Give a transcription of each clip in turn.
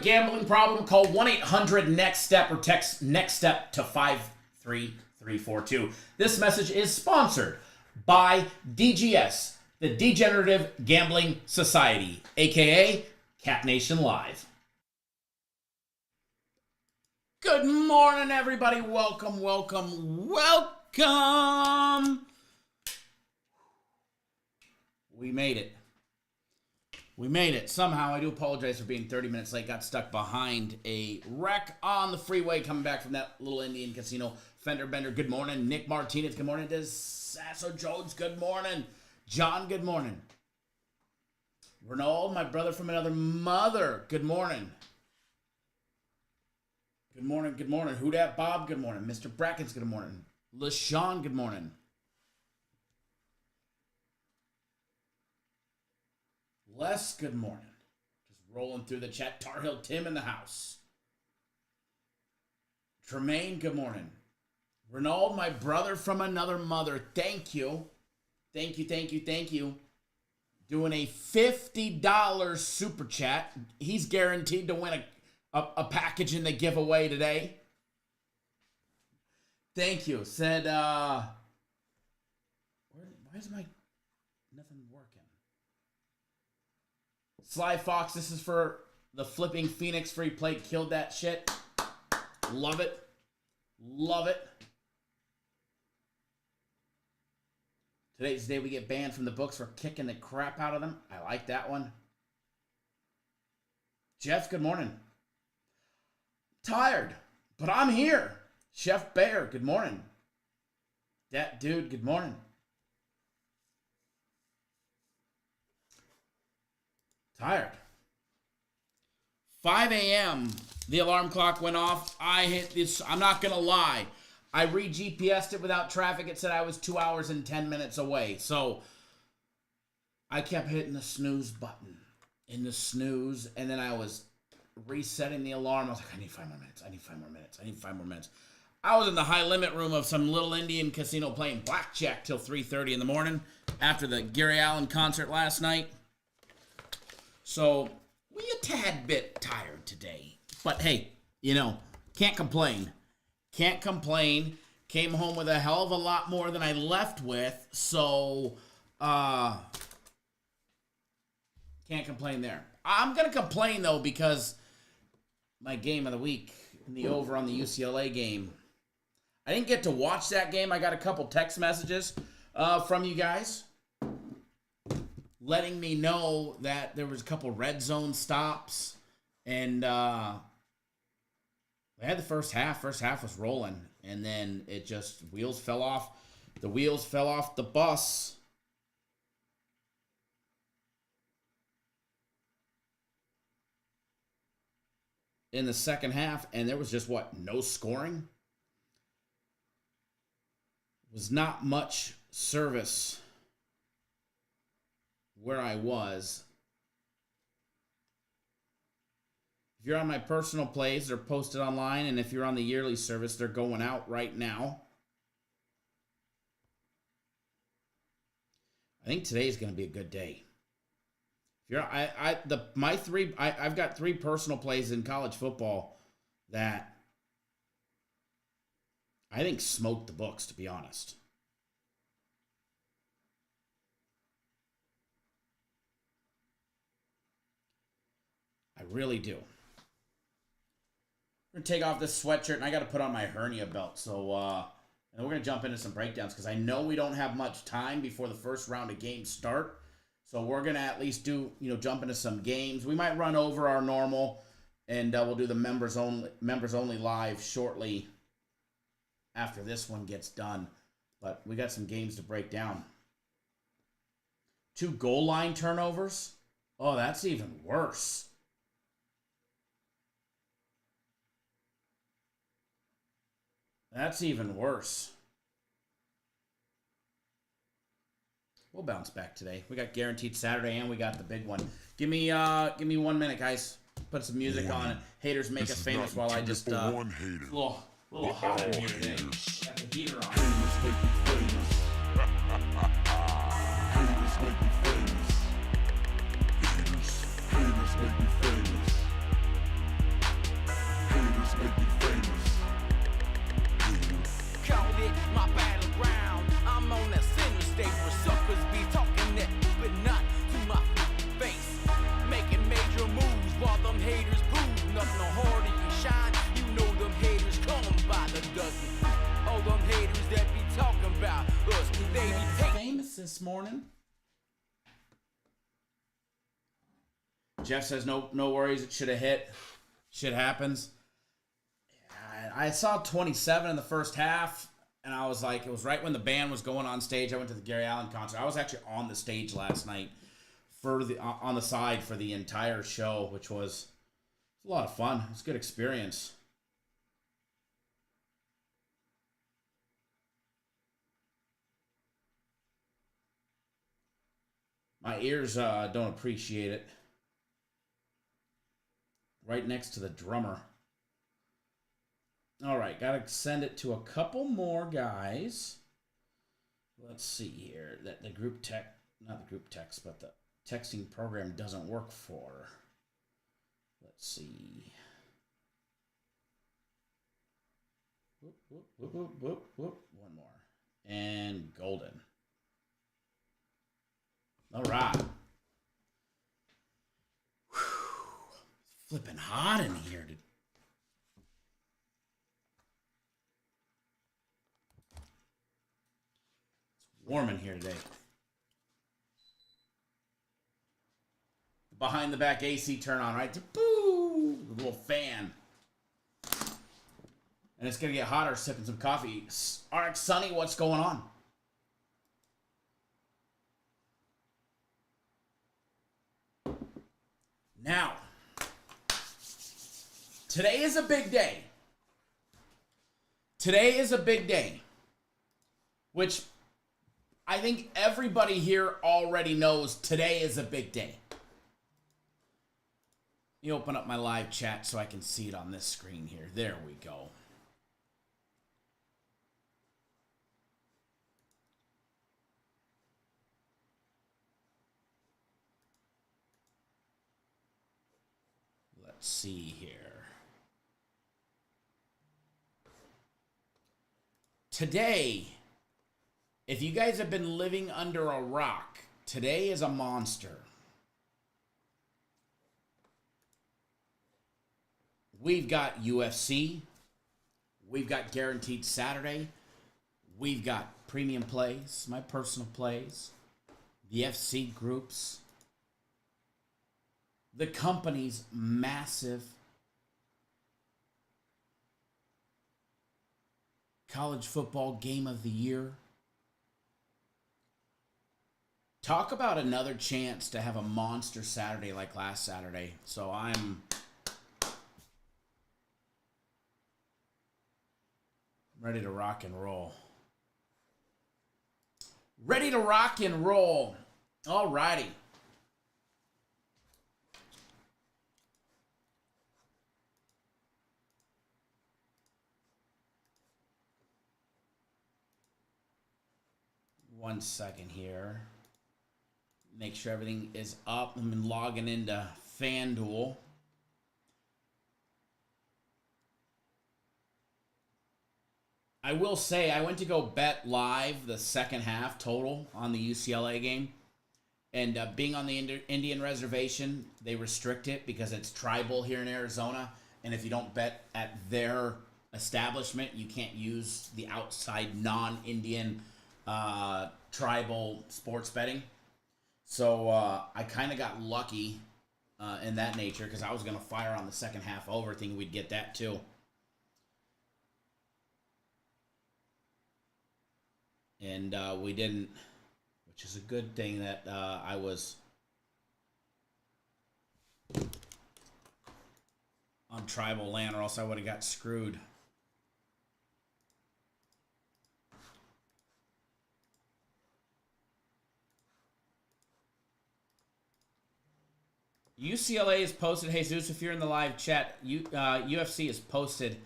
Gambling problem, call 1-800-NEXT-STEP or text NEXT STEP to 53342. This message is sponsored by DGS, the Degenerative Gambling Society, aka Cat Nation Live. Good morning, everybody. Welcome. We made it. Somehow, I do apologize for being 30 minutes late. Got stuck behind a wreck on the freeway coming back from that little Indian casino. Fender Bender, good morning. Nick Martinez, good morning. Des Sasso Jones, good morning. John, good morning. Ronald, my brother from another mother, good morning. Good morning. Who dat Bob, good morning. Mr. Brackens, good morning. LaShawn, good morning. Les, good morning. Just rolling through the chat. Tar Heel Tim in the house. Tremaine, good morning. Ronald, my brother from another mother. Thank you. Doing a $50 super chat. He's guaranteed to win a package in the giveaway today. Thank you. Said, why is my nothing working? Sly Fox, this is for the flipping Phoenix free play. Killed that shit. Love it. Today's the day we get banned from the books for kicking the crap out of them. I like that one. Jeff, good morning. Tired, but I'm here. Chef Bear, good morning. That dude, good morning. Tired. 5 a.m. The alarm clock went off. I hit this. I'm not going to lie. I re-GPSed it without traffic. It said I was 2 hours and 10 minutes away. So I kept hitting the snooze button. And then I was resetting the alarm. I was like, I need 5 more minutes. I was in the high limit room of some little Indian casino playing blackjack till 3:30 in the morning after the Gary Allen concert last night. So, we a tad bit tired today. But hey, can't complain. Came home with a hell of a lot more than I left with. So, can't complain there. I'm going to complain, though, because my game of the week, the over on the UCLA game, I didn't get to watch that game. I got a couple text messages from you guys letting me know that there was a couple red zone stops, and they had the first half. First half was rolling, and then it just wheels fell off. The wheels fell off the bus. In the second half, and there was just no scoring. Was not much service where I was. If you're on my personal plays, they're posted online, and if you're on the yearly service, they're going out right now. I think today is going to be a good day. If you're, I've got 3 personal plays in college football that I think smoked the books, to be honest. I really do. We're going to take off this sweatshirt, and I got to put on my hernia belt. So, and then we're going to jump into some breakdowns because I know we don't have much time before the first round of games start. So we're going to at least do, jump into some games. We might run over our normal, and we'll do the members only live shortly after this one gets done. But we got some games to break down. 2 goal line turnovers? Oh, that's even worse. That's even worse. We'll bounce back today. We got guaranteed Saturday, and we got the big one. Give me 1 minute, guys. Put some music on. Haters make us famous while I just little hot in here today. Got the heater on. Haters make me famous. Haters make me famous. Haters make me famous. Haters make me famous. Call it my battleground. I'm on that center stage where suckers be talking that, but not to my face. Making major moves while them haters boo. Nothing no harder you shine. You know them haters come by the dozen. All them haters that be talking about us, they be taking Famous this morning. Jeff says no worries. It should have hit. Shit happens. I saw 27 in the first half, and I was like, it was right when the band was going on stage. I went to the Gary Allen concert. I was actually on the stage last night on the side for the entire show, which was a lot of fun. It was a good experience. My ears don't appreciate it. Right next to the drummer. All right, got to send it to a couple more guys. Let's see here. That the group tech, not the group text, but the texting program doesn't work for. Let's see. Whoop, whoop, whoop, whoop, whoop, whoop. One more. And golden. All right. Whew. It's flipping hot in here, dude. Warm in here today. Behind the back AC turn on, right? Boo! The little fan. And it's going to get hotter sipping some coffee. RX Sunny, what's going on? Now, today is a big day. Today is a big day. Which I think everybody here already knows today is a big day. You open up my live chat so I can see it on this screen here. There we go. Let's see here. Today, if you guys have been living under a rock, today is a monster. We've got UFC. We've got Guaranteed Saturday. We've got premium plays, my personal plays, the FC groups, the company's massive college football game of the year. Talk about another chance to have a monster Saturday like last Saturday. So I'm ready to rock and roll. Ready to rock and roll. All righty. One second here. Make sure everything is up. I'm logging into FanDuel. I will say, I went to go bet live the second half total on the UCLA game. And being on the Indian reservation, they restrict it because it's tribal here in Arizona. And if you don't bet at their establishment, you can't use the outside non-Indian tribal sports betting. So I kind of got lucky in that nature because I was going to fire on the second half over, thinking we'd get that too. And we didn't, which is a good thing that I was on tribal land, or else I would have got screwed. UCLA is posted. Jesus, if you're in the live chat, UFC is posted.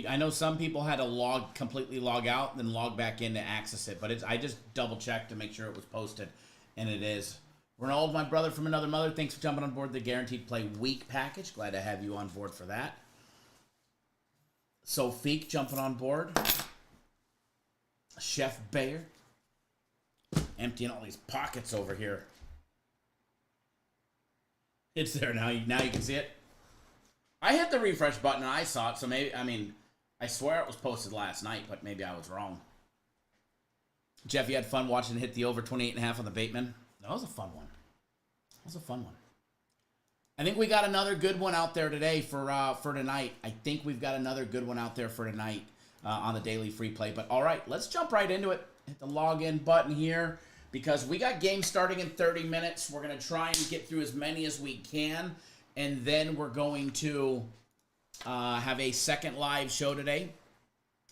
I know some people had to completely log out, and then log back in to access it. But I just double checked to make sure it was posted, and it is. Ronald, my brother from another mother, thanks for jumping on board the Guaranteed Play Week package. Glad to have you on board for that. Sophique jumping on board. Chef Bayer emptying all these pockets over here. It's there now. Now you can see it. I hit the refresh button and I saw it, so maybe, I swear it was posted last night, but maybe I was wrong. Jeff, you had fun watching hit the over 28.5 on the Bateman? That was a fun one. I think we got another good one out there today for tonight. I think we've got another good one out there for tonight on the daily free play. But all right, let's jump right into it. Hit the login button here because we got games starting in 30 minutes. We're going to try and get through as many as we can. And then we're going to have a second live show today.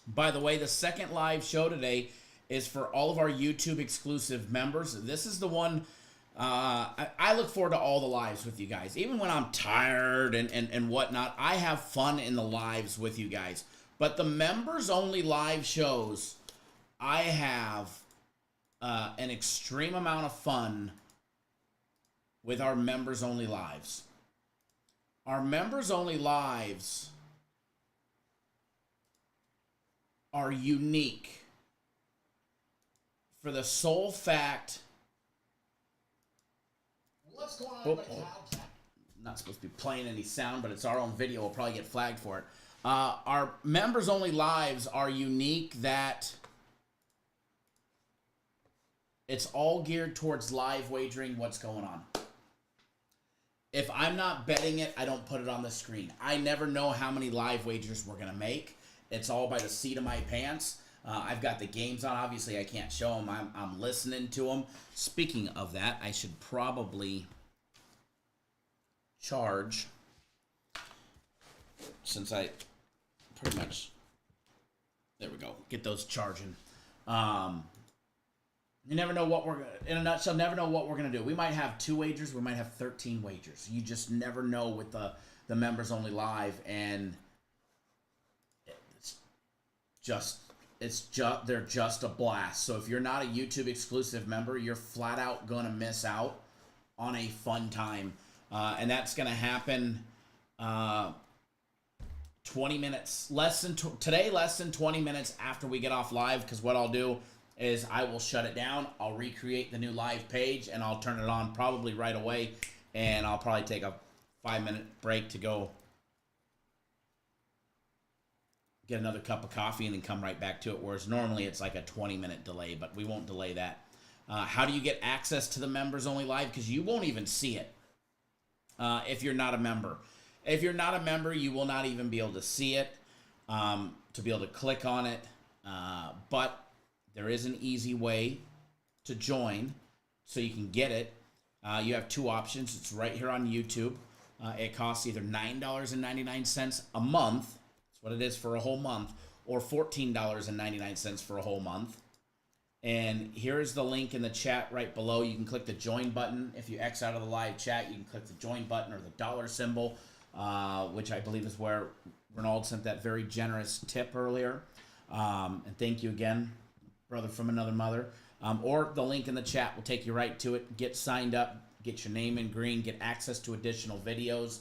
By the way, the second live show today is for all of our YouTube exclusive members. This is the one I look forward to all the lives with you guys. Even when I'm tired and whatnot, I have fun in the lives with you guys. But the members only live shows, I have an extreme amount of fun with our members only lives. Our members-only lives are unique for the sole fact... What's going on with the cloud? Not supposed to be playing any sound, but it's our own video. We'll probably get flagged for it. Our members-only lives are unique that it's all geared towards live wagering what's going on. If I'm not betting it, I don't put it on the screen. I never know how many live wagers we're going to make. It's all by the seat of my pants. I've got the games on. Obviously, I can't show them. I'm listening to them. Speaking of that, I should probably charge, since I pretty much... There we go. Get those charging. You never know what in a nutshell, never know what we're going to do. We might have 2 wagers. We might have 13 wagers. You just never know with the members only live. And they're just a blast. So if you're not a YouTube exclusive member, you're flat out going to miss out on a fun time. And that's going to happen 20 minutes, less than 20 minutes after we get off live. Because what I'll do is I will shut it down, I'll recreate the new live page, and I'll turn it on probably right away, and I'll probably take a 5-minute break to go get another cup of coffee and then come right back to it, whereas normally it's like a 20-minute delay, but we won't delay that. How do you get access to the members only live? Because you won't even see it if you're not a member. If you're not a member, you will not even be able to see it, to be able to click on it, but there is an easy way to join so you can get it. You have 2 options. It's right here on YouTube. It costs either $9.99 a month. That's what it is for a whole month. Or $14.99 for a whole month. And here's the link in the chat right below. You can click the join button. If you X out of the live chat, you can click the join button or the dollar symbol, which I believe is where Ronald sent that very generous tip earlier. And thank you again, brother from another mother. Or the link in the chat will take you right to it. Get signed up, get your name in green, get access to additional videos.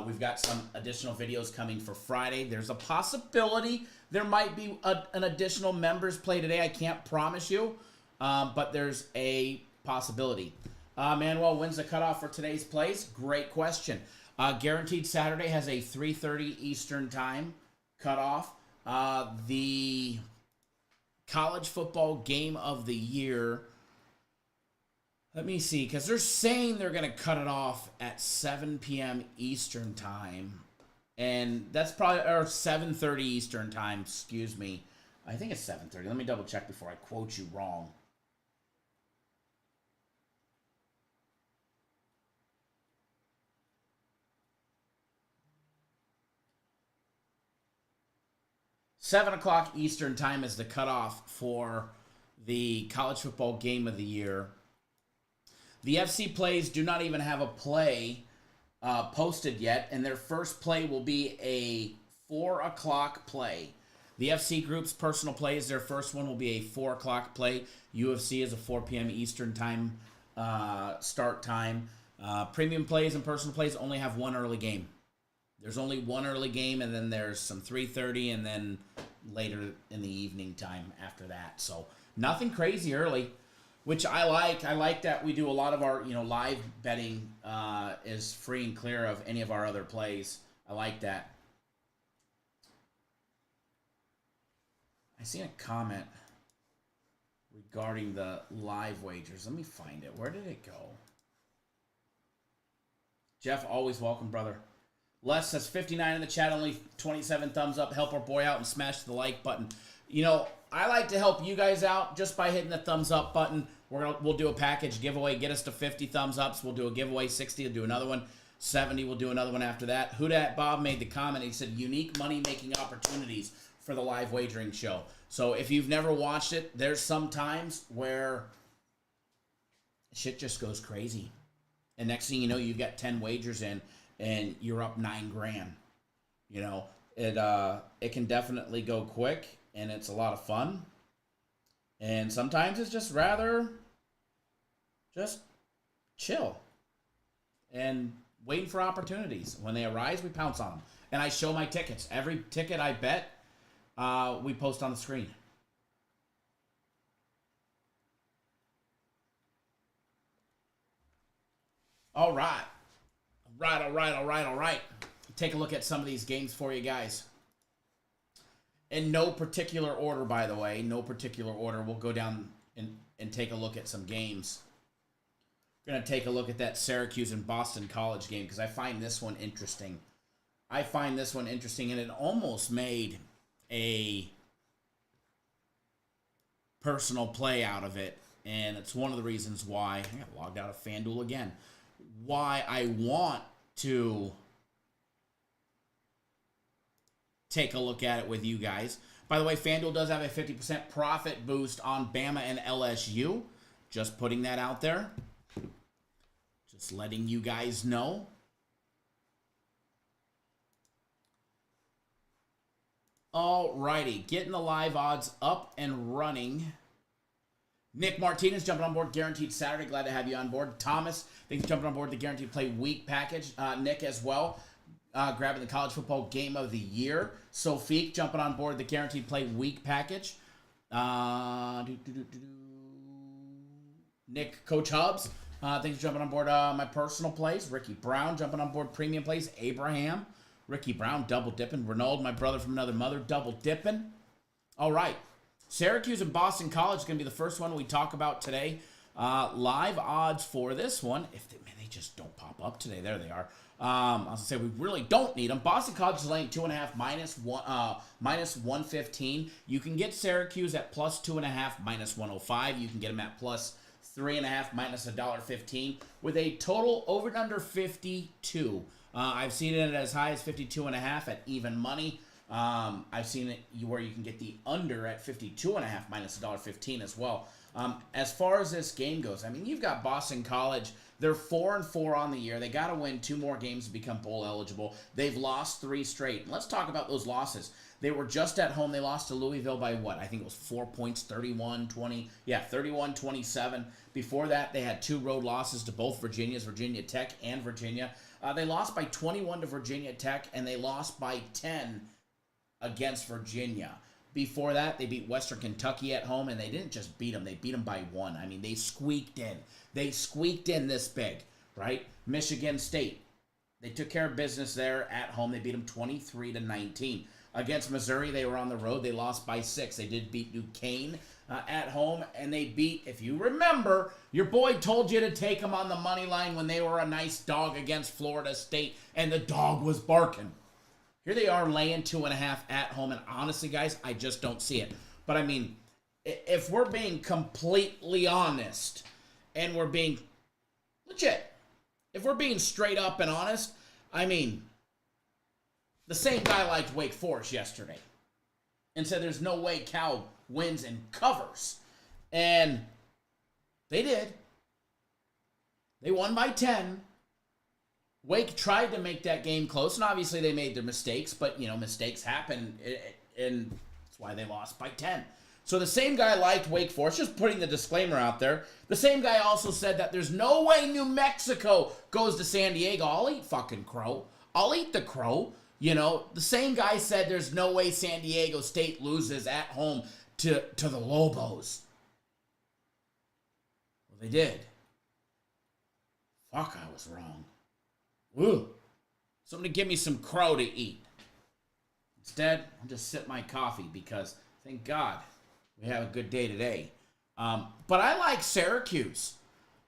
We've got some additional videos coming for Friday. There's a possibility there might be an additional members play today. I can't promise you, but there's a possibility. Manuel, when's the cutoff for today's plays? Great question. Guaranteed Saturday has a 3:30 Eastern time cutoff. The college football game of the year, let me see, because they're saying they're going to cut it off at 7 p.m. Eastern time. And that's probably, or 7:30 Eastern time, excuse me. I think it's 7:30. Let me double check before I quote you wrong. Seven o'clock Eastern time is the cutoff for the college football game of the year. The FC plays do not even have a play posted yet, and their first play will be a 4 o'clock play. The FC group's personal plays, their first one will be a 4 o'clock play. UFC is a 4 p.m. Eastern time start time. Premium plays and personal plays only have one early game. There's only one early game, and then there's some 3:30, and then later in the evening time after that. So nothing crazy early, which I like. I like that we do a lot of our live betting is free and clear of any of our other plays. I like that. I seen a comment regarding the live wagers. Let me find it. Where did it go? Jeff, always welcome, brother. Les says 59 in the chat, only 27 thumbs up. Help our boy out and smash the like button. I like to help you guys out just by hitting the thumbs up button. We'll do a package giveaway. Get us to 50 thumbs ups. We'll do a giveaway. 60, we'll do another one. 70, we'll do another one after that. Who Dat Bob made the comment. He said unique money-making opportunities for the live wagering show. So if you've never watched it, there's some times where shit just goes crazy. And next thing you know, you've got 10 wagers in, and you're up $9,000. It can definitely go quick, and it's a lot of fun. And sometimes it's just rather just chill and waiting for opportunities. When they arise, we pounce on them. And I show my tickets. Every ticket I bet, we post on the screen. All right. All right. Take a look at some of these games for you guys. In no particular order, by the way. No particular order. We'll go down and take a look at some games. We're going to take a look at that Syracuse and Boston College game because I find this one interesting. And it almost made a personal play out of it. And it's one of the reasons why I got logged out of FanDuel again. Why I want to take a look at it with you guys. By the way, FanDuel does have a 50% profit boost on Bama and LSU. Just putting that out there. Just letting you guys know. Alrighty, getting the live odds up and running. Nick Martinez jumping on board Guaranteed Saturday. Glad to have you on board. Thomas, thanks for jumping on board the Guaranteed Play Week package. Nick as well, grabbing the college football game of the year. Sophique jumping on board the Guaranteed Play Week package. Nick, Coach Hubs, thanks for jumping on board my personal plays. Ricky Brown jumping on board premium plays. Abraham, Ricky Brown double dipping. Renaud, my brother from another mother, double dipping. All right. Syracuse and Boston College is going to be the first one we talk about today. Live odds for this one, if they just don't pop up today. There they are. I was going to say we really don't need them. Boston College is laying 2.5 minus 115. You can get Syracuse at plus 2.5 minus 105. You can get them at plus 3.5 minus $1.15 with a total over and under 52. I've seen it as high as 52.5 at even money. I've seen it where you can get the under at 52.5 minus $1.15 as well. As far as this game goes, I mean, you've got Boston College. They're 4-4 on the year. They got to win 2 more games to become bowl eligible. They've lost 3 straight. And let's talk about those losses. They were just at home. They lost to Louisville by what? I think it was 4 points, 31-20. Yeah, 31-27. Before that, they had 2 road losses to both Virginia Tech and Virginia. They lost by 21 to Virginia Tech, and they lost by 10 against Virginia. Before that, they beat Western Kentucky at home, and they didn't just beat them. They beat them by 1. I mean, they squeaked in. They squeaked in this big, right? Michigan State, they took care of business there at home. They beat them 23-19. Against Missouri, they were on the road. They lost by 6. They did beat Duquesne at home, and they beat, if you remember, your boy told you to take them on the money line when they were a nice dog against Florida State, and the dog was barking. Here they are laying 2.5 at home, and honestly, guys, I just don't see it. But, I mean, if we're being completely honest, and we're being legit, if we're being straight up and honest, I mean, the same guy liked Wake Forest yesterday and said there's no way Cal wins and covers. And they did. They won by 10. Wake tried to make that game close, and obviously they made their mistakes, but, you know, mistakes happen, and that's why they lost by 10. So the same guy liked Wake Forest, just putting the disclaimer out there. The same guy also said that there's no way New Mexico goes to San Diego. I'll eat fucking crow. I'll eat the crow. You know, the same guy said there's no way San Diego State loses at home to the Lobos. Well, they did. Fuck, I was wrong. Woo. Somebody give me some crow to eat. Instead, I'll just sip my coffee because, thank God, we have a good day today. But I like Syracuse.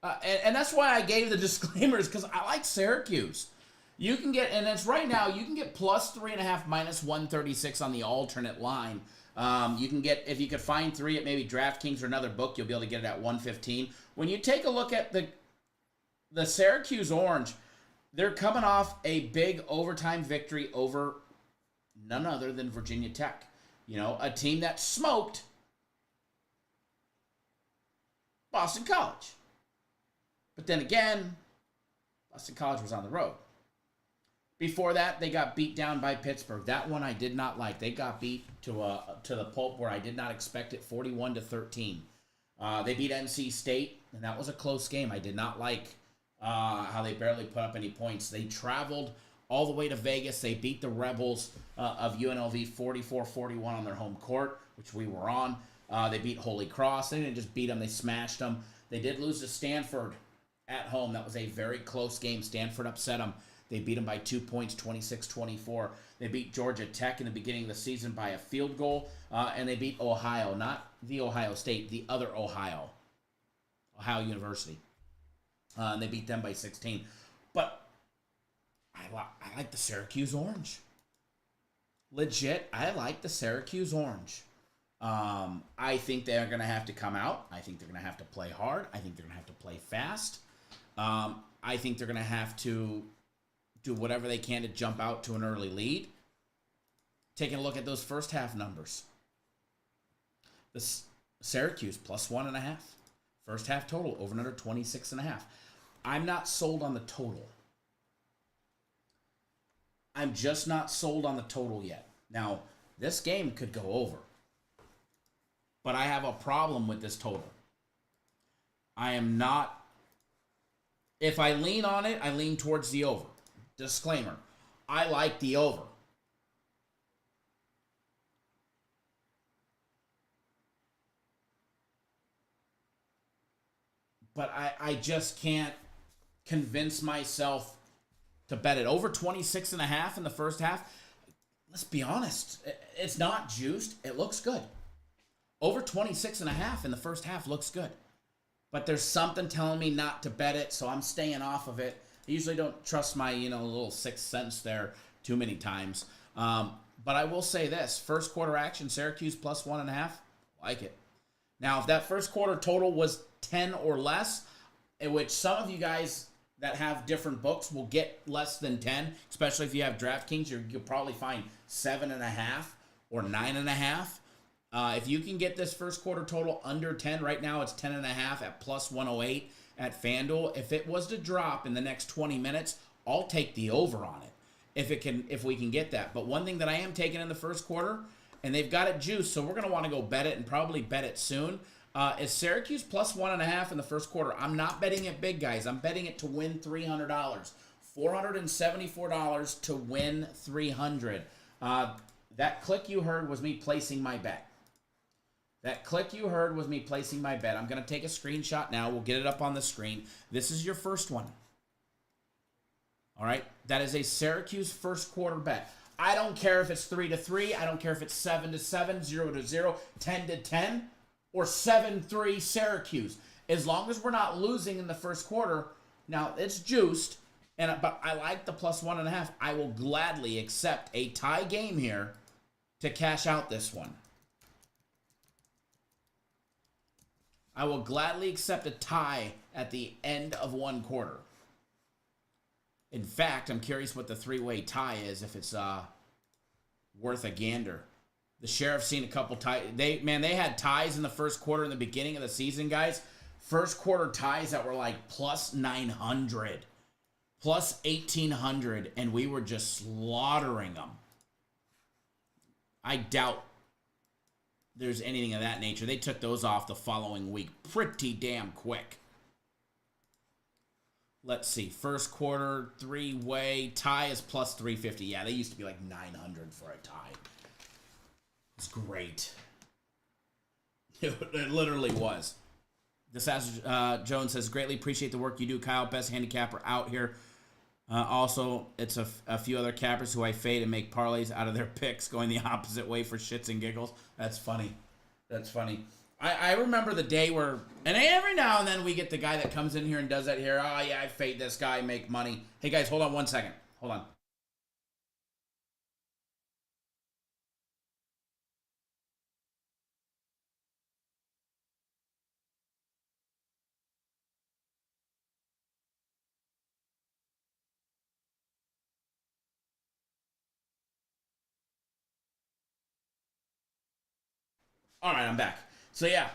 And that's why I gave the disclaimers, because I like Syracuse. You can get, and it's right now, you can get plus 3.5, minus 136 on the alternate line. You can get, if you could find 3 at maybe DraftKings or another book, you'll be able to get it at 115. When you take a look at the Syracuse Orange, they're coming off a big overtime victory over none other than Virginia Tech. You know, a team that smoked Boston College. But then again, Boston College was on the road. Before that, they got beat down by Pittsburgh. That one I did not like. They got beat to the pulp where I did not expect it, 41-13. They beat NC State, and that was a close game. I did not like how they barely put up any points. They traveled all the way to Vegas. They beat the Rebels of UNLV 44-41 on their home court, which we were on. They beat Holy Cross. They didn't just beat them. They smashed them. They did lose to Stanford at home. That was a very close game. Stanford upset them. They beat them by 2 points, 26-24. They beat Georgia Tech in the beginning of the season by a field goal. And they beat Ohio, not the Ohio State, the other Ohio University. And they beat them by 16. But I like the Syracuse Orange. Legit, I like the Syracuse Orange. I think they're going to have to come out. I think they're going to have to play hard. I think they're going to have to play fast. I think they're going to have to do whatever they can to jump out to an early lead. Taking a look at those first half numbers. The Syracuse plus 1.5. First half total over and under 26.5. I'm not sold on the total. I'm just not sold on the total yet. Now, this game could go over. But I have a problem with this total. I am not. If I lean on it, I lean towards the over. Disclaimer, I like the over. But I just can't convince myself to bet it. Over 26.5 in the first half. Let's be honest. It's not juiced. It looks good. Over 26.5 in the first half looks good. But there's something telling me not to bet it, so I'm staying off of it. I usually don't trust my, little sixth sense there too many times. But I will say this. First quarter action, Syracuse plus 1.5. Like it. Now, if that first quarter total was 10 or less, in which some of you guys that have different books will get less than 10, especially if you have DraftKings, you'll probably find 7.5 or 9.5. If you can get this first quarter total under 10, right now it's 10.5 at plus 108 at FanDuel. If it was to drop in the next 20 minutes, I'll take the over on it if we can get that. But one thing that I am taking in the first quarter, and they've got it juiced, so we're going to want to go bet it and probably bet it soon, is Syracuse plus 1.5 in the first quarter. I'm not betting it big, guys. I'm betting it to win $300. $474 to win 300. That click you heard was me placing my bet. That click you heard was me placing my bet. I'm going to take a screenshot now. We'll get it up on the screen. This is your first one. All right? That is a Syracuse first quarter bet. I don't care if it's 3-3. I don't care if it's 7-7, 0-0, 10-10, or 7-3 Syracuse. As long as we're not losing in the first quarter, now it's juiced, but I like the plus 1.5. I will gladly accept a tie game here to cash out this one. I will gladly accept a tie at the end of one quarter. In fact, I'm curious what the three-way tie is, if it's worth a gander. The Sheriff's seen a couple ties. They had ties in the first quarter in the beginning of the season, guys. First quarter ties that were like plus 900, plus 1,800, and we were just slaughtering them. I doubt there's anything of that nature. They took those off the following week pretty damn quick. Let's see. First quarter, three-way. Tie is plus 350. Yeah, they used to be like 900 for a tie. It's great. It literally was. Disaster Jones says, greatly appreciate the work you do, Kyle. Best handicapper out here. Also, it's a few other cappers who I fade and make parlays out of their picks going the opposite way for shits and giggles. That's funny. That's funny. I remember the day where, and every now and then we get the guy that comes in here and does that here. Oh, yeah, I fade this guy, make money. Hey, guys, hold on 1 second. Hold on. All right, I'm back. So, yeah,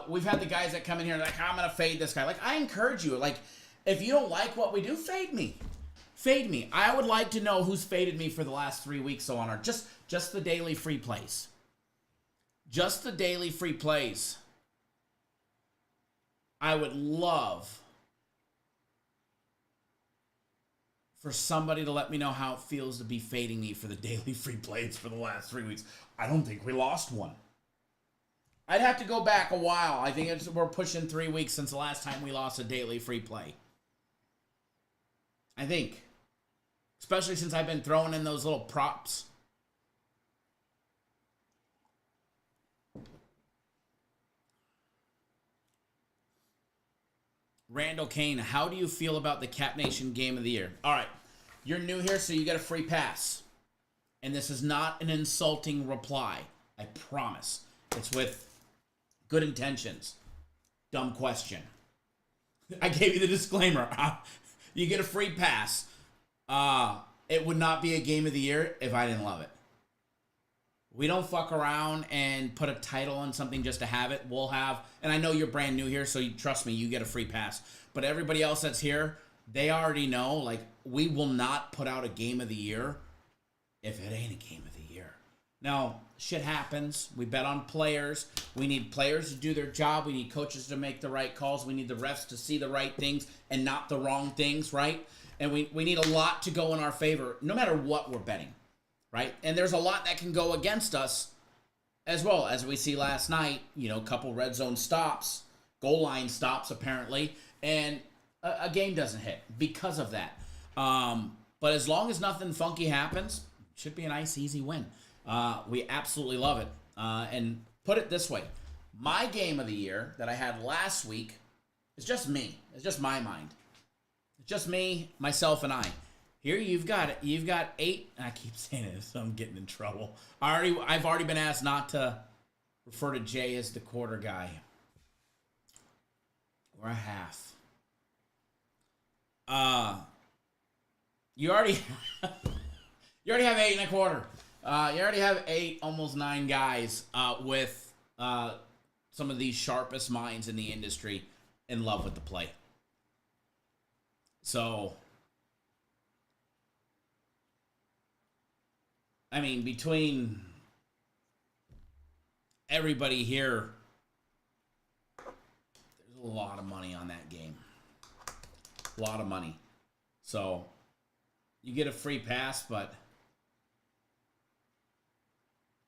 we've had the guys that come in here like, I'm going to fade this guy. Like, I encourage you. Like, if you don't like what we do, fade me. Fade me. I would like to know who's faded me for the last 3 weeks so on. Or just the daily free plays. Just the daily free plays. I would love for somebody to let me know how it feels to be fading me for the daily free plays for the last 3 weeks. I don't think we lost one. I'd have to go back a while. I think we're pushing 3 weeks since the last time we lost a daily free play. I think. Especially since I've been throwing in those little props. Randall Kane, how do you feel about the Cap Nation Game of the Year? All right. You're new here, so you get a free pass. And this is not an insulting reply. I promise. It's with good intentions. Dumb question. I gave you the disclaimer. You get a free pass. It would not be a game of the year if I didn't love it. We don't fuck around and put a title on something just to have it. We'll have, and I know you're brand new here, so trust me, you get a free pass. But everybody else that's here, they already know, like, we will not put out a game of the year if it ain't a game of the year. Now, shit happens. We bet on players. We need players to do their job. We need coaches to make the right calls. We need the refs to see the right things and not the wrong things, right? And we need a lot to go in our favor, no matter what we're betting, right? And there's a lot that can go against us as well. As we see last night, you know, a couple red zone stops, goal line stops apparently, and a game doesn't hit because of that. But as long as nothing funky happens, it should be a nice, easy win. We absolutely love it. And put it this way, my game of the year that I had last week is just me. It's just my mind. It's just me, myself, and I. Here you've got 8. I keep saying it, so I'm getting in trouble. I've already been asked not to refer to Jay as the quarter guy. Or a half. You already have 8 1/4. You already have 8, almost 9 guys with some of these sharpest minds in the industry in love with the play. So, I mean, between everybody here, there's a lot of money on that game. A lot of money. So you get a free pass, but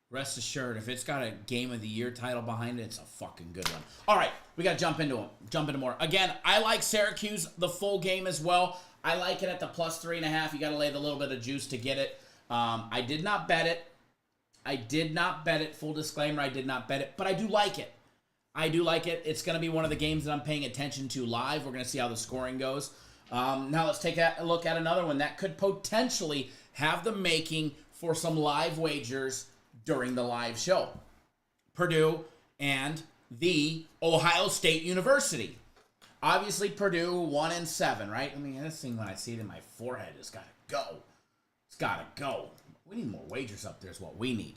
rest assured, if it's got a Game of the Year title behind it, it's a fucking good one. All right, we got to jump into them. Jump into more. Again, I like Syracuse, the full game as well. I like it at the plus 3.5. You got to lay the little bit of juice to get it. I did not bet it. Full disclaimer, I did not bet it, but I do like it. It's going to be one of the games that I'm paying attention to live. We're going to see how the scoring goes. Now let's take a look at another one that could potentially have the making for some live wagers during the live show. Purdue and the Ohio State University. Obviously, Purdue 1-7, right? I mean, this thing, when I see it in my forehead, it's got to go. It's got to go. We need more wagers up there is what we need.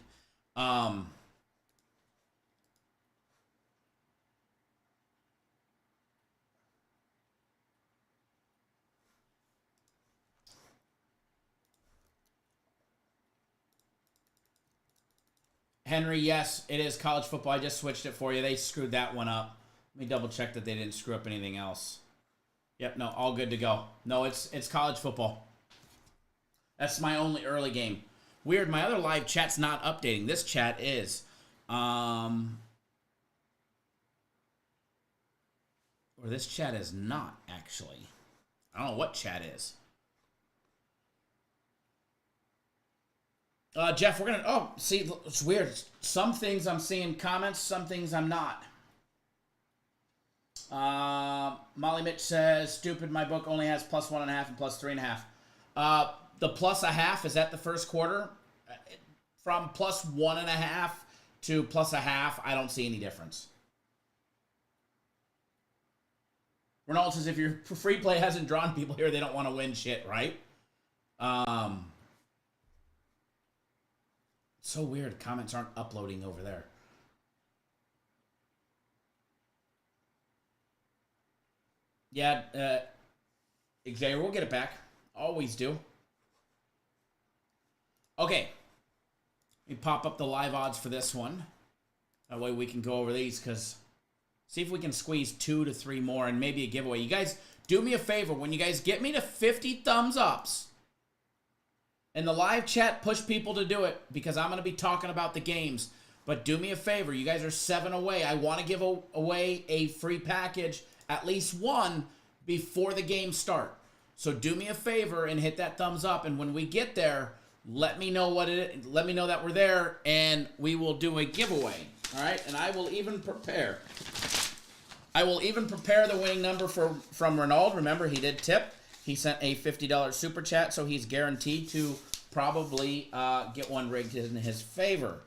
Henry, yes, it is college football. I just switched it for you. They screwed that one up. Let me double check that they didn't screw up anything else. Yep, no, all good to go. No, it's college football. That's my only early game. Weird, my other live chat's not updating. This chat is. Or this chat is not, actually. I don't know what chat is. Jeff, we're going to... Oh, see, it's weird. Some things I'm seeing comments, some things I'm not. Molly Mitch says, stupid, my book only has plus 1.5 and plus 3.5. The plus 0.5 is at the first quarter. From plus 1.5 to plus 0.5, I don't see any difference. Ronald says, if your free play hasn't drawn people here, they don't want to win shit, right? So weird. Comments aren't uploading over there. Yeah, Xavier, we'll get it back. Always do. Okay. Let me pop up the live odds for this one. That way we can go over these, because see if we can squeeze 2 to 3 more and maybe a giveaway. You guys, do me a favor. When you guys get me to 50 thumbs ups in the live chat, push people to do it, because I'm going to be talking about the games. But do me a favor. You guys are 7 away. I want to give away a free package, at least one, before the games start. So do me a favor and hit that thumbs up. And when we get there, let me know what it is. Let me know that we're there, and we will do a giveaway. All right? And I will even prepare. The winning number from Ronald. Remember, he did tip. He sent a $50 super chat, so he's guaranteed to probably get one rigged in his favor.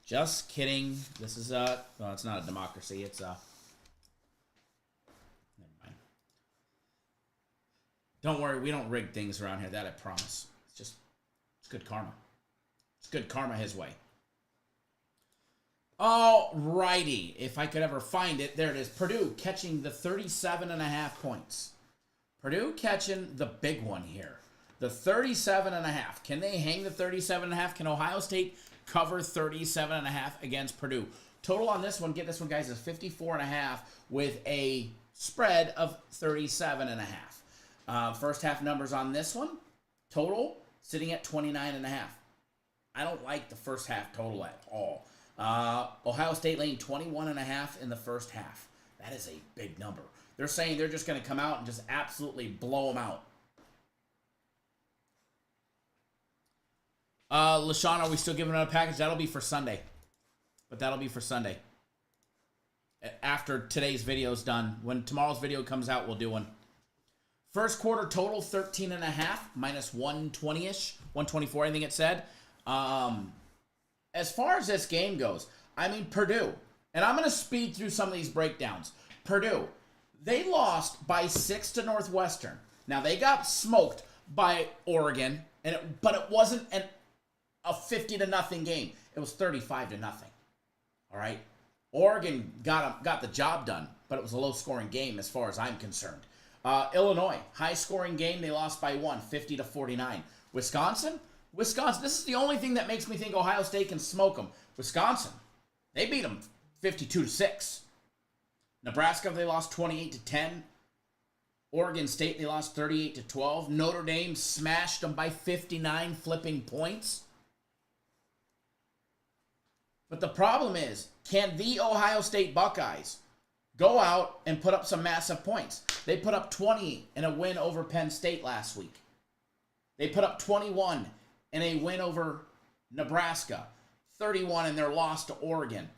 Just kidding. This is well, it's not a democracy. It's never mind. Don't worry, we don't rig things around here. That I promise. It's good karma. It's good karma his way. Alrighty. If I could ever find it, there it is. Purdue catching the 37.5 points. Purdue catching the big one here. The 37.5. Can they hang the 37.5? Can Ohio State cover 37.5 against Purdue? Total on this one, get this one, guys, is 54.5 with a spread of 37.5. First half numbers on this one, total sitting at 29.5. I don't like the first half total at all. Ohio State laying 21.5 in the first half. That is a big number. They're saying they're just going to come out and just absolutely blow them out. LaShawn, are we still giving out a package? That'll be for Sunday. But that'll be for Sunday. After today's video's done. When tomorrow's video comes out, we'll do one. First quarter total, 13.5, minus 120-ish. 124, I think it said. As far as this game goes, I mean, Purdue. And I'm going to speed through some of these breakdowns. Purdue. They lost by 6 to Northwestern. Now, they got smoked by Oregon, but it wasn't a 50-0 game. It was 35-0. All right? Oregon got the job done, but it was a low-scoring game as far as I'm concerned. Illinois, high-scoring game. They lost by 1, 50-49. Wisconsin, this is the only thing that makes me think Ohio State can smoke them. Wisconsin, they beat them 52-6. Nebraska, they lost 28-10. Oregon State, they lost 38-12. Notre Dame smashed them by 59 flipping points. But the problem is, can the Ohio State Buckeyes go out and put up some massive points? They put up 20 in a win over Penn State last week. They put up 21 in a win over Nebraska. 31 in their loss to Oregon.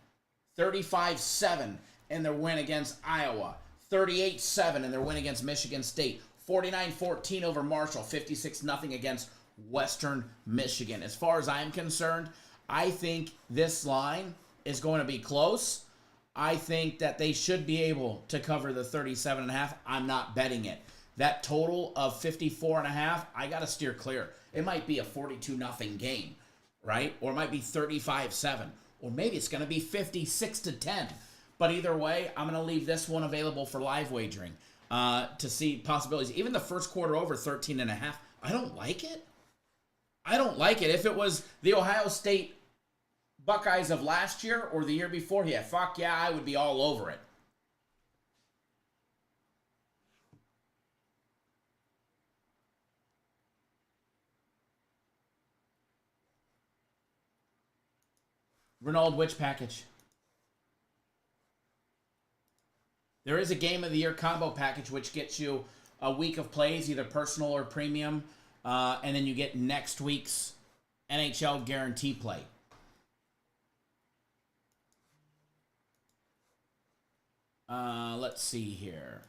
35-7 in their win against Iowa. 38-7 in their win against Michigan State. 49-14 over Marshall. 56-0 against Western Michigan. As far as I'm concerned, I think this line is going to be close. I think that they should be able to cover the 37.5. I'm not betting it. That total of 54.5, I got to steer clear. It might be a 42-0 game, right? Or it might be 35-7. Or maybe it's going to be 56-10. But either way, I'm going to leave this one available for live wagering to see possibilities. Even the first quarter over 13.5, I don't like it. I don't like it. If it was the Ohio State Buckeyes of last year or the year before, yeah, fuck yeah, I would be all over it. Renaud, which package? There is a Game of the Year combo package, which gets you a week of plays, either personal or premium, and then you get next week's NHL guarantee play. Let's see here.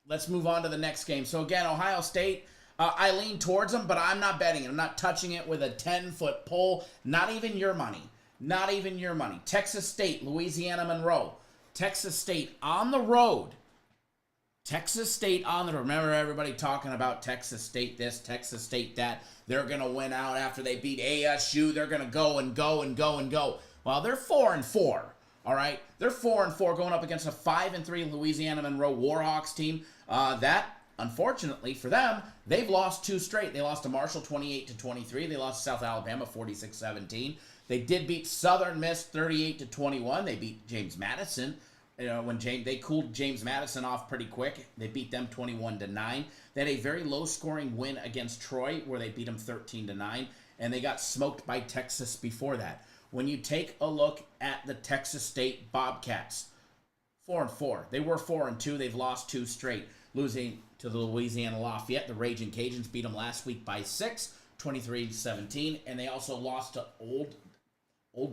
Let's move on to the next game. So again, Ohio State, I lean towards them, but I'm not betting it. I'm not touching it with a 10-foot pole. Not even your money. Not even your money. Texas State, Louisiana Monroe. Texas State on the road. Texas State on the road. Remember everybody talking about Texas State this, Texas State that. They're going to win out after they beat ASU. They're going to go and go and go and go. Well, they're 4-4. All right? They're 4-4 going up against a 5-3 Louisiana Monroe Warhawks team. That, unfortunately for them, they've lost 2 straight. They lost to Marshall 28-23. They lost to South Alabama 46-17. They did beat Southern Miss 38-21. They beat James Madison. You know, when they cooled James Madison off pretty quick. They beat them 21-9. They had a very low-scoring win against Troy where they beat them 13-9, and they got smoked by Texas before that. When you take a look at the Texas State Bobcats, 4-4. They were 4-2. They've lost 2 straight, losing to the Louisiana Lafayette. The Raging Cajuns beat them last week by 6, 23-17, and they also lost to Old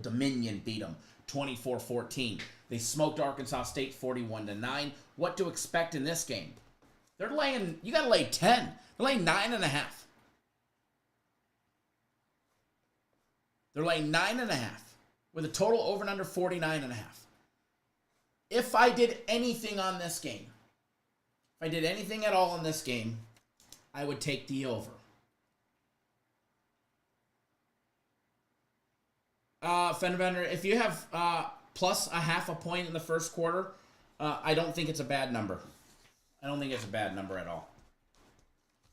Dominion, beat them 24-14. They smoked Arkansas State 41-9. What to expect in this game? They're laying, you got to lay 10. They're laying 9.5. They're laying 9.5 with a total over and under 49.5. If I did anything on this game, if I did anything at all in this game, I would take the over. Fender Bender, if you have plus a half a point in the first quarter, I don't think it's a bad number. I don't think it's a bad number at all.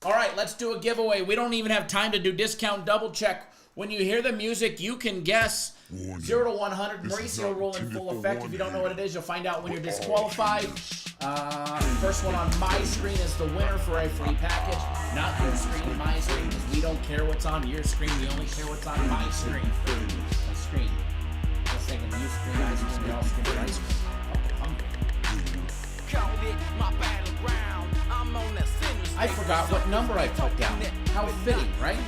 All right, let's do a giveaway. We don't even have time to do discount double check. When you hear the music, you can guess 0 to 100. Mauricio rule in full effect. If you don't know what it is, you'll find out when you're disqualified. First one on my screen is the winner for a free package. Not your screen, my screen, because we don't care what's on your screen. We only care what's on my screen. My screen. Just thinking, you screen, I screen, we all screen, ice cream. I forgot what number I put down. How fitting, right?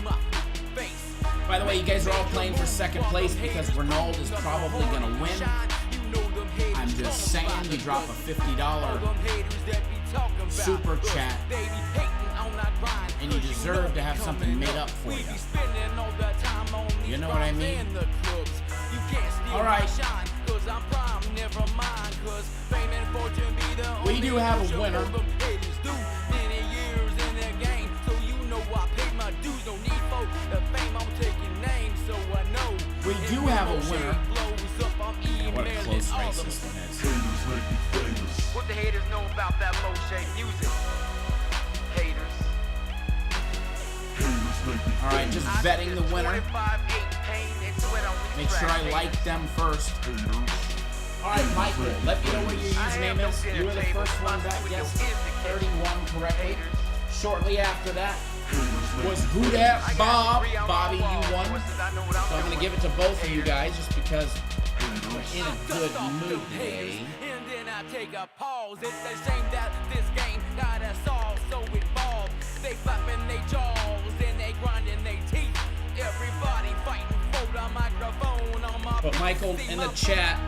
By the way, you guys are all playing for second place because Renaud is probably going to win. I'm just saying, we drop a $50 super chat, and you deserve to have something made up for you. You know what I mean? All right. We do have a winner. We do have a winner. What a close race this one is. What the haters know about that Moshe music? Haters. Alright, just vetting the winner. Make sure I like them first. Alright, Michael, let me know what your username is. You were the first one that guessed 31 correctly. Shortly after that was Who Dat Bob. Bobby, you won. So I'm going to give it to both of you guys just because we're in a good mood today. And then I take a pause. It's a shame that this game got us all so involved. They flapping their jaws and they grinding their teeth. Everybody fighting for the microphone on my. But Michael, in the chat,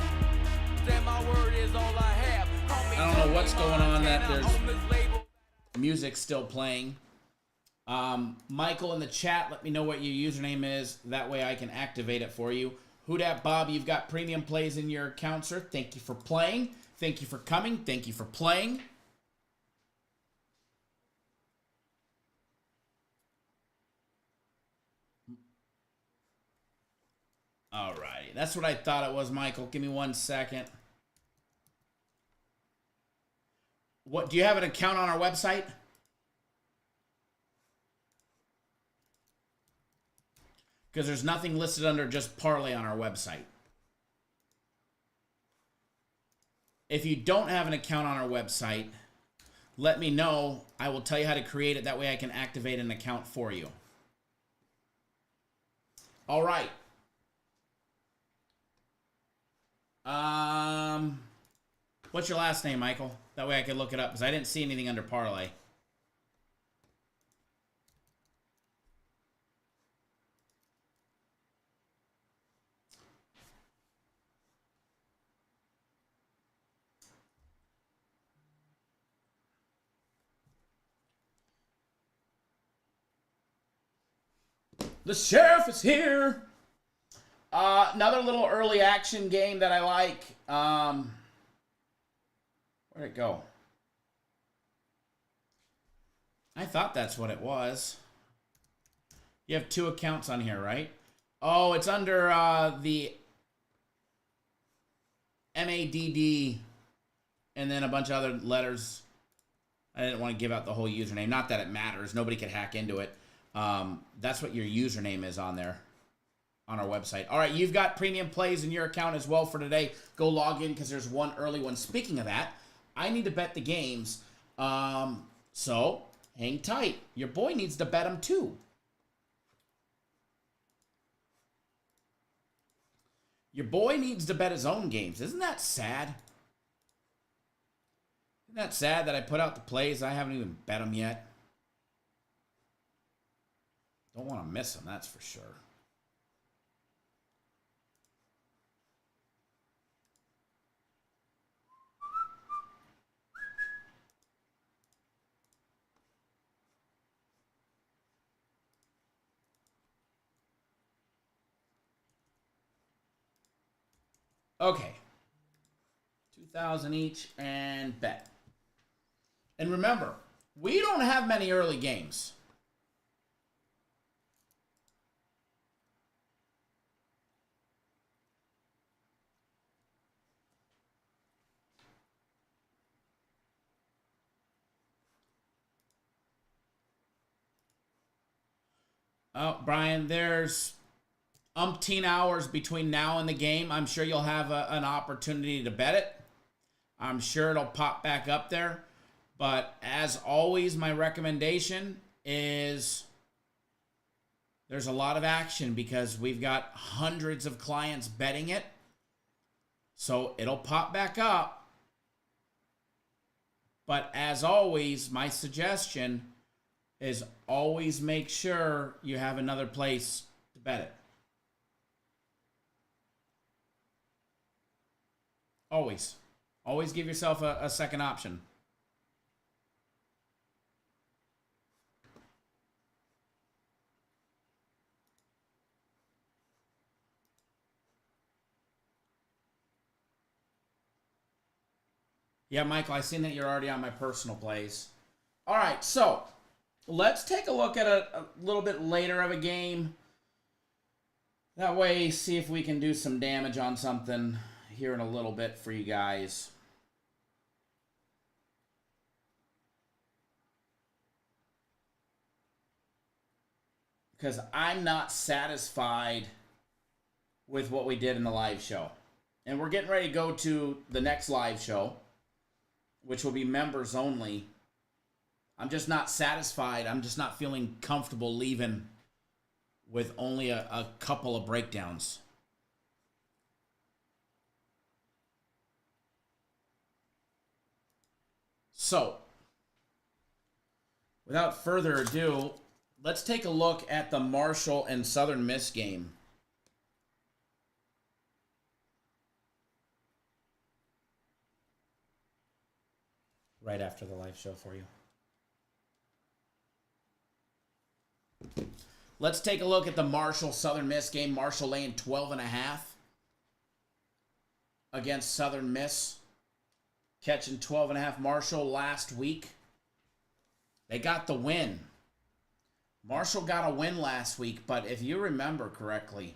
my word is all I have. I don't know what's going on that there's music still playing. Michael in the chat, let me know what your username is. That way I can activate it for you. Who Dat Bob, you've got premium plays in your account, sir. Thank you for playing. Thank you for coming. Thank you for playing. Alrighty, that's what I thought it was, Michael. Give me 1 second. What, do you have an account on our website? Because there's nothing listed under just parlay on our website. If you don't have an account on our website, let me know. I will tell you how to create it. That way I can activate an account for you. All right. What's your last name, Michael? That way I can look it up because I didn't see anything under parlay. The sheriff is here. Another little early action game that I like. Where'd it go? I thought that's what it was. You have 2 accounts on here, right? Oh, it's under the MADD and then a bunch of other letters. I didn't want to give out the whole username. Not that it matters. Nobody could hack into it. That's what your username is on there, on our website. All right, you've got premium plays in your account as well for today. Go log in because there's one early one. Speaking of that, I need to bet the games. So hang tight. Your boy needs to bet them too. Your boy needs to bet his own games. Isn't that sad? Isn't that sad that I put out the plays? I haven't even bet them yet. Don't want to miss them, that's for sure. Okay. 2,000 each and bet. And remember, we don't have many early games. Oh, Brian, there's umpteen hours between now and the game. I'm sure you'll have an opportunity to bet it. I'm sure it'll pop back up there. But as always, my recommendation is there's a lot of action because we've got hundreds of clients betting it. So it'll pop back up. But as always, my suggestion is always make sure you have another place to bet it. Always. Always give yourself a second option. Yeah, Michael, I've seen that you're already on my personal plays. All right, so let's take a look at a little bit later of a game. That way, see if we can do some damage on something here in a little bit for you guys. Because I'm not satisfied with what we did in the live show. And we're getting ready to go to the next live show, which will be members only. I'm just not satisfied. I'm just not feeling comfortable leaving with only a couple of breakdowns. So, without further ado, let's take a look at the Marshall and Southern Miss game. Right after the live show for you. Let's take a look at the Marshall Southern Miss game. Marshall laying 12.5 against Southern Miss. Catching 12.5. Marshall last week. They got the win. Marshall got a win last week, but if you remember correctly,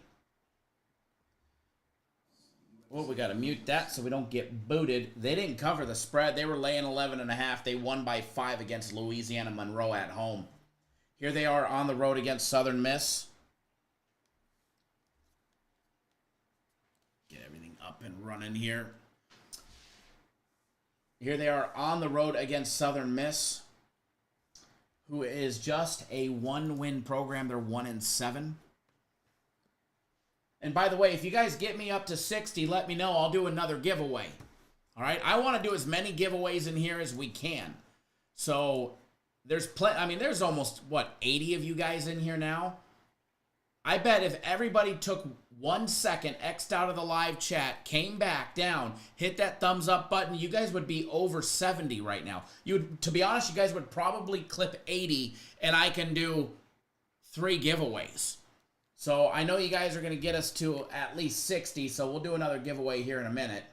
well, we got to mute that so we don't get booted. They didn't cover the spread. They were laying 11.5. They won by 5 against Louisiana Monroe at home. Here they are on the road against Southern Miss. Get everything up and running here. Here they are on the road against Southern Miss, who is just a one-win program. They're 1-7. And by the way, if you guys get me up to 60, let me know. I'll do another giveaway. All right? I want to do as many giveaways in here as we can. So there's there's almost, 80 of you guys in here now? I bet if everybody took 1 second, X'd out of the live chat, came back down, hit that thumbs up button, you guys would be over 70 right now. To be honest, you guys would probably clip 80, and I can do 3 giveaways. So I know you guys are going to get us to at least 60, so we'll do another giveaway here in a minute.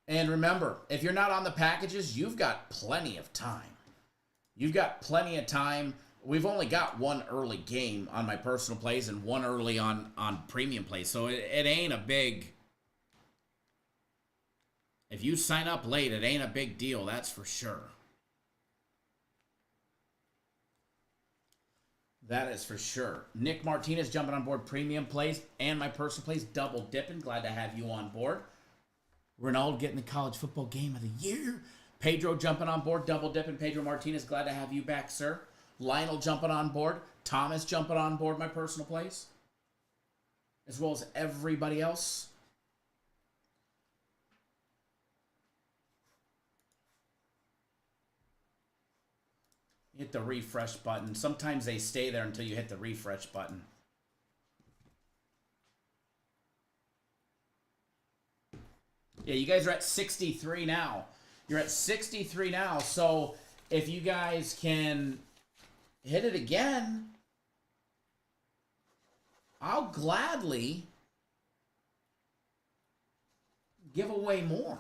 And remember, if you're not on the packages, you've got plenty of time. You've got plenty of time. We've only got 1 early game on my personal plays and 1 early on premium plays. So it ain't a big... If you sign up late, it ain't a big deal, that's for sure. That is for sure. Nick Martinez jumping on board premium plays and my personal plays, double dipping. Glad to have you on board. Ronald getting the college football game of the year. Pedro jumping on board, double dipping. Pedro Martinez, glad to have you back, sir. Lionel jumping on board. Thomas jumping on board my personal plays. As well as everybody else. Hit the refresh button. Sometimes they stay there until you hit the refresh button. Yeah, you guys are at 63 now. You're at 63 now, so if you guys can hit it again, I'll gladly give away more.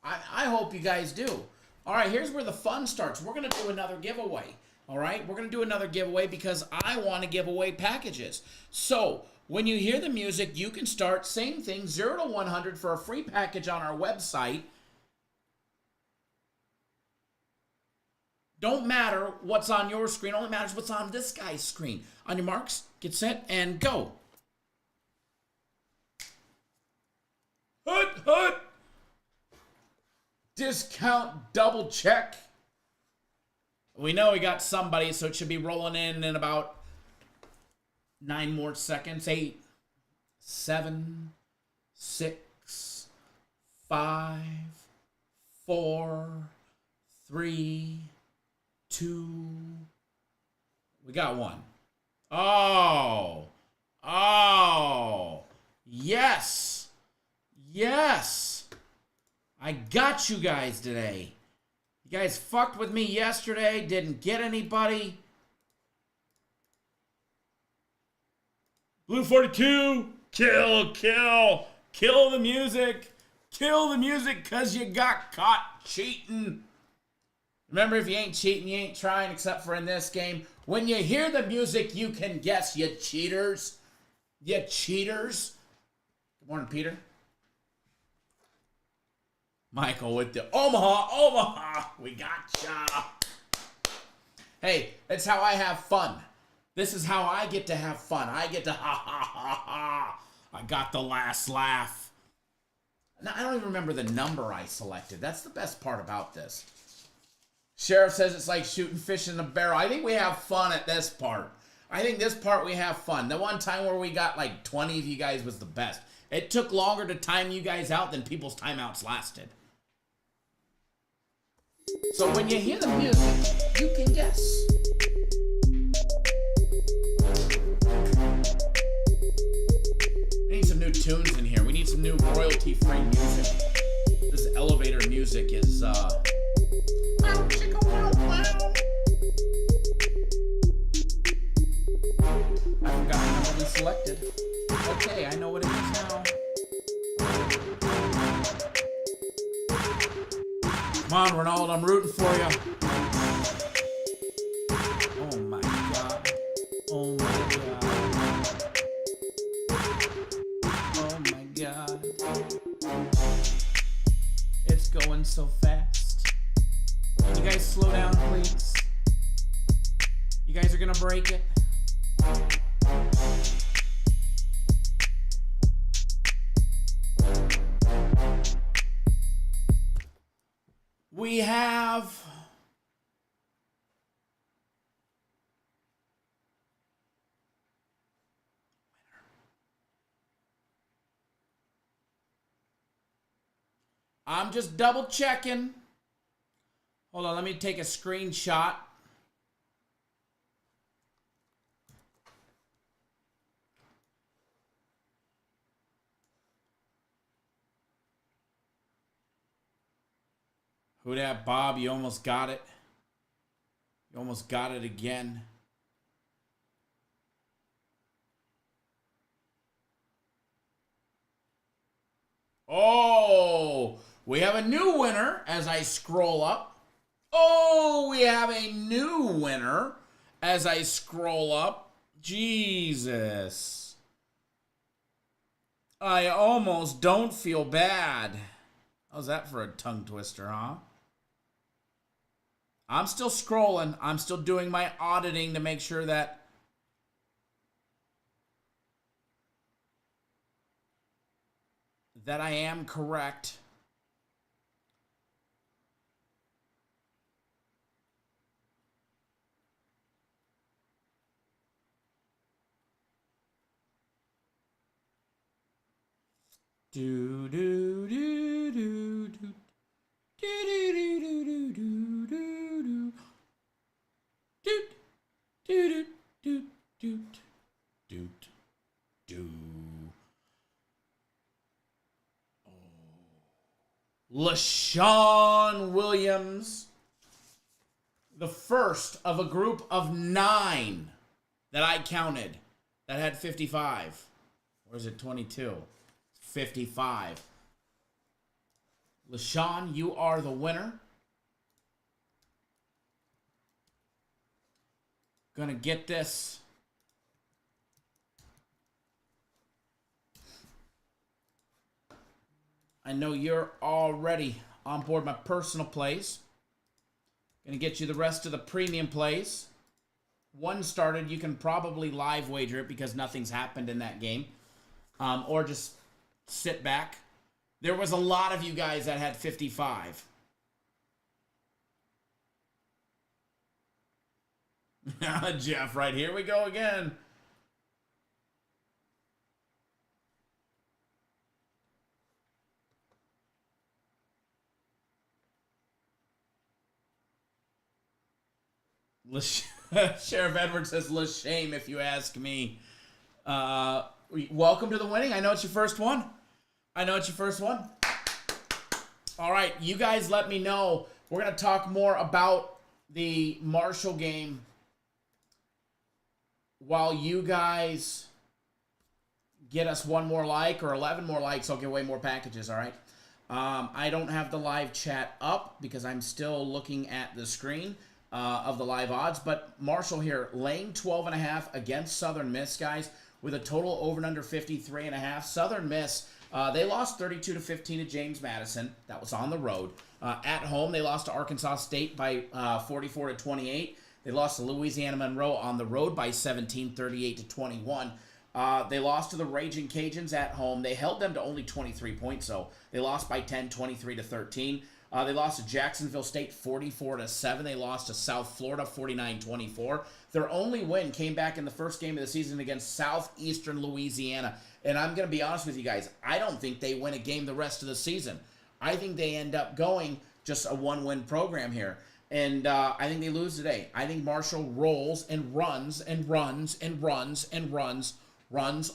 I hope you guys do. All right, here's where the fun starts. We're going to do another giveaway. All right, we're going to do another giveaway because I want to give away packages. So when you hear the music, you can start. Same thing, 0 to 100 for a free package on our website. Don't matter what's on your screen. Only matters what's on this guy's screen. On your marks, get set, and go. Hut. Discount double check. We know we got somebody, so it should be rolling in about 9 more seconds. 8, 7, 6, 5, 4, 3, 2. We got 1. Oh. Yes. I got you guys today. You guys fucked with me yesterday, didn't get anybody. Blue 42, kill the music. Kill the music because you got caught cheating. Remember, if you ain't cheating, you ain't trying, except for in this game. When you hear the music, you can guess, you cheaters. You cheaters. Good morning, Peter. Michael with the Omaha, we gotcha. Hey, that's how I have fun. This is how I get to have fun. I get to ha ha ha ha. I got the last laugh. Now, I don't even remember the number I selected. That's the best part about this. Sheriff says it's like shooting fish in a barrel. I think we have fun at this part. I think this part we have fun. The one time where we got like 20 of you guys was the best. It took longer to time you guys out than people's timeouts lasted. So when you hear the music, you can guess. We need some new tunes in here. We need some new royalty-free music. This elevator music is, I forgot the number we selected. Okay, I know what it is now. Come on, Ronald, I'm rooting for you. Oh my God. Oh my God. Oh my God. It's going so fast. Can you guys slow down, please? You guys are gonna break it. We have I'm just double checking. Hold on, let me take a screenshot. Who dat, Bob? You almost got it. You almost got it again. Oh, we have a new winner as I scroll up. Oh, we have a new winner as I scroll up. Jesus. I almost don't feel bad. How's that for a tongue twister, huh? I'm still scrolling. I'm still doing my auditing to make sure that I am correct. Do do do do do do do do do do do do do do do do. LaShawn Williams, the first of a group of 9 that I counted that had 55. Or is it 22? 55. LaShawn, you are the winner. Gonna get this. I know you're already on board my personal plays. Gonna get you the rest of the premium plays. One started, you can probably live wager it because nothing's happened in that game. Or just sit back. There was a lot of you guys that had 55. Jeff, right, here we go again. Sheriff Edwards says, "Let's shame if you ask me." Welcome to the winning. I know it's your first one. All right, you guys let me know. We're going to talk more about the Marshall game while you guys get us 1 more like or 11 more likes. I'll give away more packages, all right? I don't have the live chat up because I'm still looking at the screen of the live odds. But Marshall here, laying 12.5 against Southern Miss, guys, with a total over and under 53.5. Southern Miss, they lost 32-15 to James Madison. That was on the road. At home, they lost to Arkansas State by 44-28. They lost to Louisiana Monroe on the road by 17, 38-21. They lost to the Raging Cajuns at home. They held them to only 23 points, so they lost by 10, 23-13. They lost to Jacksonville State 44-7. They lost to South Florida 49-24. Their only win came back in the first game of the season against Southeastern Louisiana. And I'm going to be honest with you guys, I don't think they win a game the rest of the season. I think they end up going just a one-win program here. And I think they lose today. I think Marshall rolls and runs and runs and runs and runs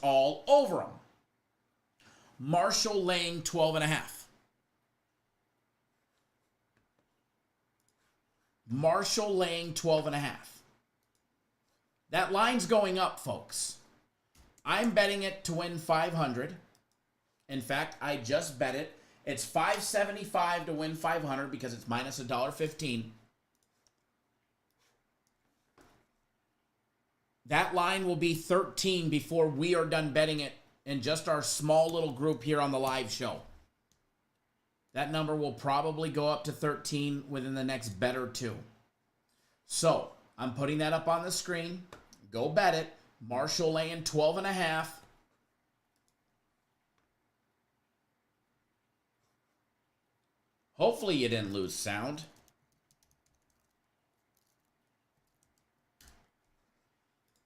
all over them. Marshall laying 12.5. Marshall laying 12.5. That line's going up, folks. I'm betting it to win 500. In fact, I just bet it. It's 575 to win 500 because it's minus $1.15. That line will be 13 before we are done betting it in just our small little group here on the live show. That number will probably go up to 13 within the next bet or two. So, I'm putting that up on the screen. Go bet it. Marshall laying 12.5. Hopefully you didn't lose sound.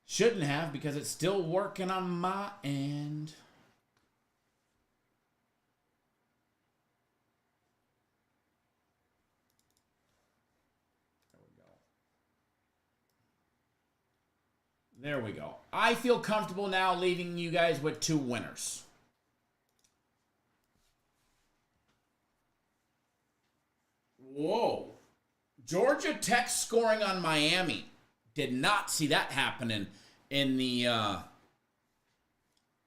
Shouldn't have, because it's still working on my end. There we go. I feel comfortable now leaving you guys with two winners. Whoa. Georgia Tech scoring on Miami. Did not see that happening in the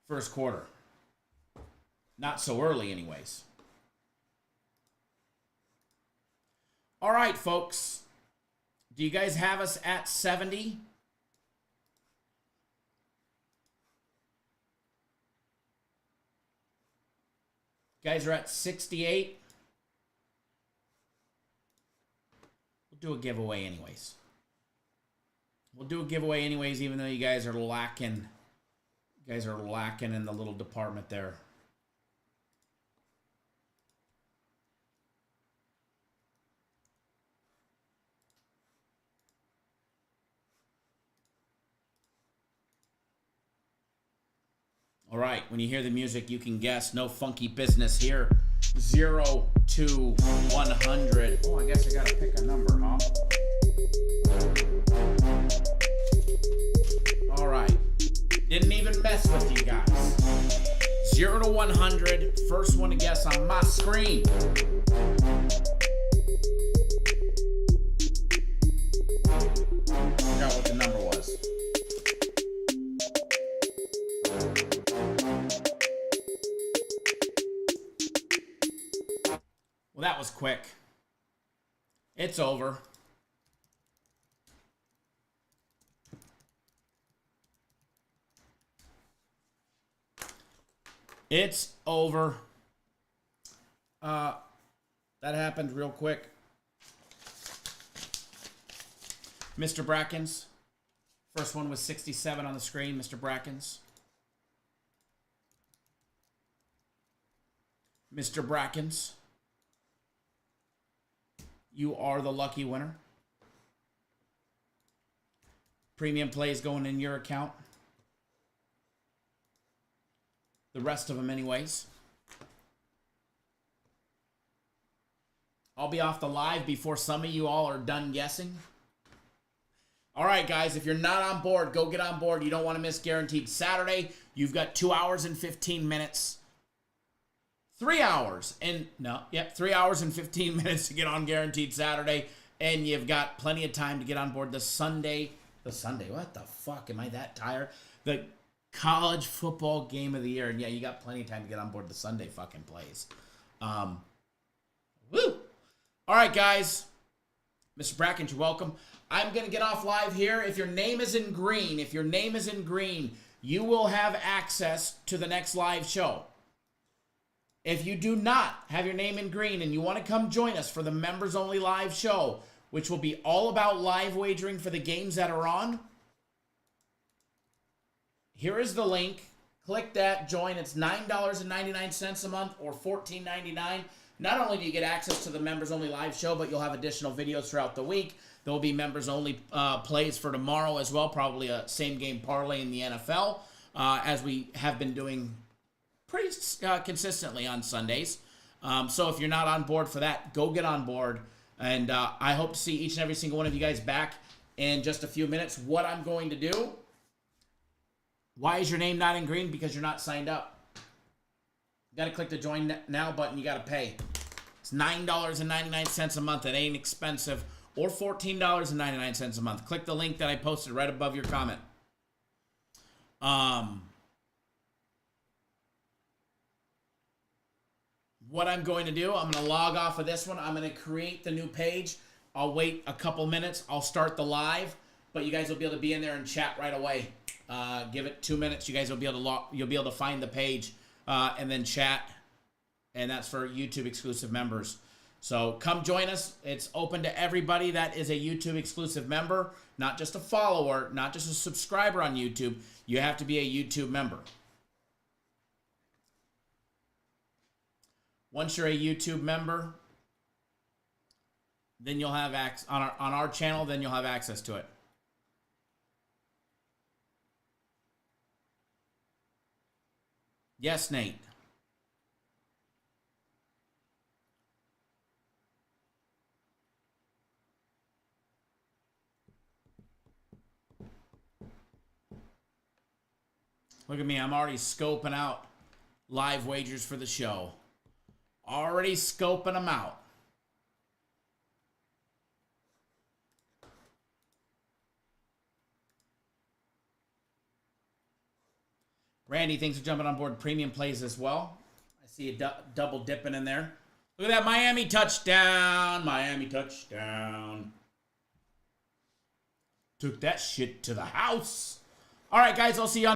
first quarter. Not so early anyways. All right, folks. Do you guys have us at 70? Guys are at 68. We'll do a giveaway anyways. We'll do a giveaway anyways, even though you guys are lacking. You guys are lacking in the little department there. All right, when you hear the music, you can guess. No funky business here. 0 to 100. Oh, I guess I gotta pick a number, huh? All right. Didn't even mess with you guys. 0 to 100. First one to guess on my screen. Forgot what the number was. Well, that was quick. It's over. It's over. That happened real quick. Mr. Brackens. First one was 67 on the screen, Mr. Brackens. Mr. Brackens. You are the lucky winner. Premium plays going in your account. The rest of them anyways. I'll be off the live before some of you all are done guessing. All right, guys, if you're not on board, go get on board. You don't want to miss Guaranteed Saturday. You've got 2 hours and 15 minutes. 3 hours and 3 hours and 15 minutes to get on Guaranteed Saturday. And you've got plenty of time to get on board the Sunday. What the fuck? Am I that tired? The college football game of the year. And yeah, you got plenty of time to get on board the Sunday fucking plays. Woo! All right, guys. Mr. Brackens, you're welcome. I'm going to get off live here. If your name is in green, you will have access to the next live show. If you do not have your name in green and you want to come join us for the members only live show, which will be all about live wagering for the games that are on. Here is the link. Click that, join. It's $9.99 a month or $14.99. Not only do you get access to the members-only live show, but you'll have additional videos throughout the week. There will be members-only plays for tomorrow as well, probably a same-game parlay in the NFL, as we have been doing pretty consistently on Sundays. So if you're not on board for that, go get on board. And I hope to see each and every single one of you guys back in just a few minutes. What I'm going to do... Why is your name not in green? Because you're not signed up. You got to click the join now button. You got to pay. It's $9.99 a month. It ain't expensive. Or $14.99 a month. Click the link that I posted right above your comment. What I'm going to do, I'm going to log off of this one. I'm going to create the new page. I'll wait a couple minutes. I'll start the live. But you guys will be able to be in there and chat right away. Give it 2 minutes. You guys will be able to you'll be able to find the page and then chat, and that's for YouTube exclusive members. So come join us. It's open to everybody that is a YouTube exclusive member, not just a follower, not just a subscriber on YouTube. You have to be a YouTube member. Once you're a YouTube member, then you'll have access on our channel. Then you'll have access to it. Yes, Nate. Look at me. I'm already scoping out live wagers for the show. Already scoping them out. Randy, thanks for jumping on board premium plays as well. I see you double dipping in there. Look at that Miami touchdown. Miami touchdown. Took that shit to the house. All right, guys, I'll see you on